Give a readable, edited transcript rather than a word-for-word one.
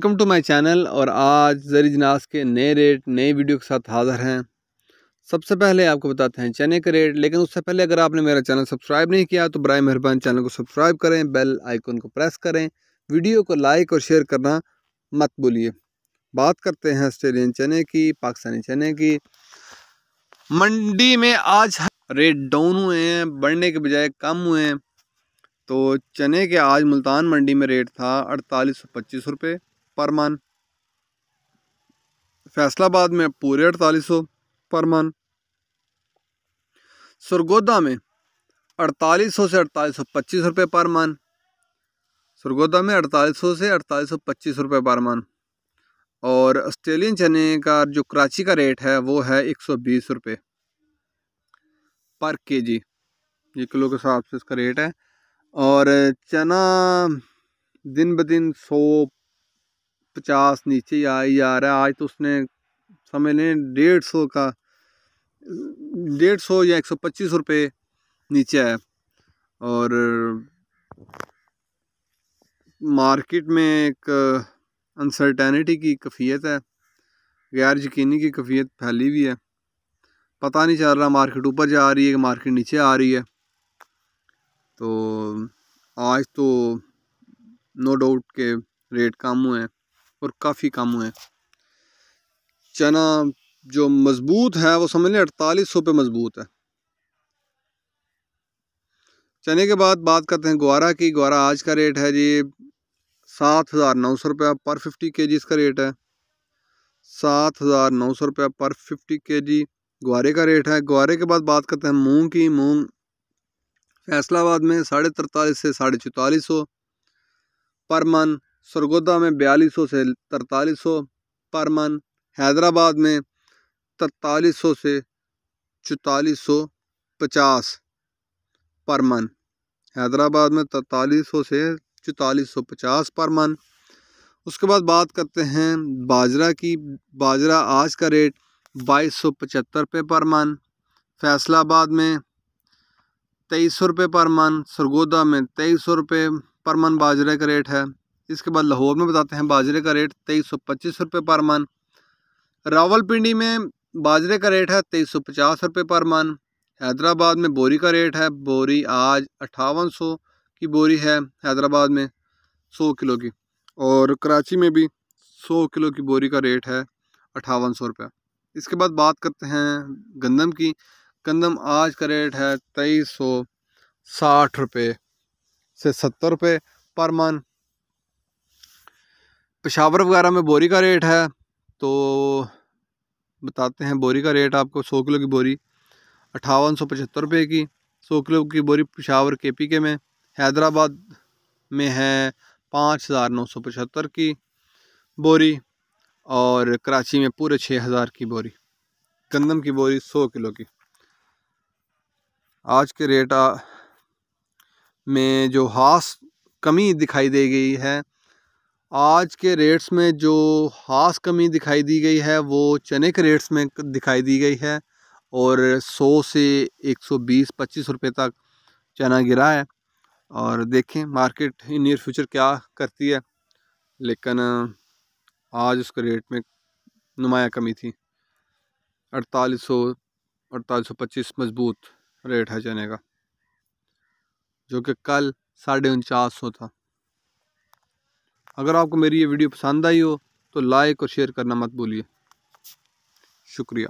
Welcome to my channel. और आज ज़री जिनास के नए रेट नए वीडियो के साथ हाज़िर हैं। सबसे पहले आपको बताते हैं चने के रेट, लेकिन उससे पहले अगर आपने मेरा चैनल सब्सक्राइब नहीं किया तो बराए मेहरबान चैनल को सब्सक्राइब करें, बेल आइकन को प्रेस करें, वीडियो को लाइक और शेयर करना मत भूलिए। बात करते हैं ऑस्ट्रेलियन चने की, पाकिस्तानी चने की। मंडी में आज रेट डाउन हुए हैं, बढ़ने के बजाय कम हुए हैं। तो चने के आज मुल्तान मंडी में रेट था 4825 रुपये पर मन। फैसलाबाद में पूरे 4800 पर मन। सरगोदा में 4800 से 4825 रुपये पर मन। सरगोदा में 4800 से 4825 रुपये पर मन। और ऑस्ट्रेलियन चने का जो कराची का रेट है वो है 120 रुपये पर केजी। ये किलो के हिसाब से इसका रेट है। और चना दिन ब दिन 150 नीचे ही आ रहा है। आज तो उसने समझ लें 150 या 125 रुपये नीचे है। और मार्केट में एक अनसर्टेनिटी की कैफियत है, गैर यकीनी की कैफियत फैली हुई है। पता नहीं चल रहा मार्केट ऊपर जा रही है कि मार्केट नीचे आ रही है। तो आज तो नो डाउट के रेट कम हुए हैं और काफ़ी कम हुए हैं। चना जो मजबूत है वो समझ लें 4800 पे मजबूत है। चने के बाद बात करते हैं ग्वारा की। ग्वारा आज का रेट है जी 7900 रुपया पर 50 kg। इसका रेट है 7900 रुपया पर 50 kg ग्वारे का रेट है। ग्वारे के बाद बात करते हैं मूंग की। मूंग फैसलाबाद में 4350 से 4450 पर मन। सरगोदा में 4200 से 4300 पर मन। हैदराबाद में 4300 से 4450 पर मन। हैदराबाद में 4300 से 4450 पर मन। उसके बाद बात करते हैं बाजरा की। बाजरा आज का रेट 2275 रुपये पर मन। फैसलाबाद में 2300 रुपये पर मन। सरगोदा में 2300 रुपये पर मन बाजरे का रेट है। इसके बाद लाहौर में बताते हैं बाजरे का रेट 2325 रुपये पर मन। रावलपिंडी में बाजरे का रेट है 2350 रुपये पर मन। हैदराबाद में बोरी का रेट है, बोरी आज 5800 की बोरी है हैदराबाद में 100 किलो की। और कराची में भी 100 किलो की बोरी का रेट है 5800 रुपये। इसके बाद बात करते हैं गंदम की। गंदम आज का रेट है 2360 रुपये से 70 रुपये पर मन। पेशावर वगैरह में बोरी का रेट है, तो बताते हैं बोरी का रेट आपको। 100 किलो की बोरी 5875 रुपये की 100 किलो की बोरी पेशावर KPK में। हैदराबाद में है 5975 की बोरी। और कराची में पूरे 6000 की बोरी गंदम की बोरी 100 किलो की। आज के रेट में जो खास कमी दिखाई दे गई है, आज के रेट्स में जो खास कमी दिखाई दी गई है वो चने के रेट्स में दिखाई दी गई है। और 100 से 120-25 रुपये तक चना गिरा है। और देखें मार्केट इन नियर फ्यूचर क्या करती है, लेकिन आज उसके रेट में नुमाया कमी थी। 4825 मजबूत रेट है चने का, जो कि कल 4950 था। अगर आपको मेरी ये वीडियो पसंद आई हो तो लाइक और शेयर करना मत भूलिए। शुक्रिया।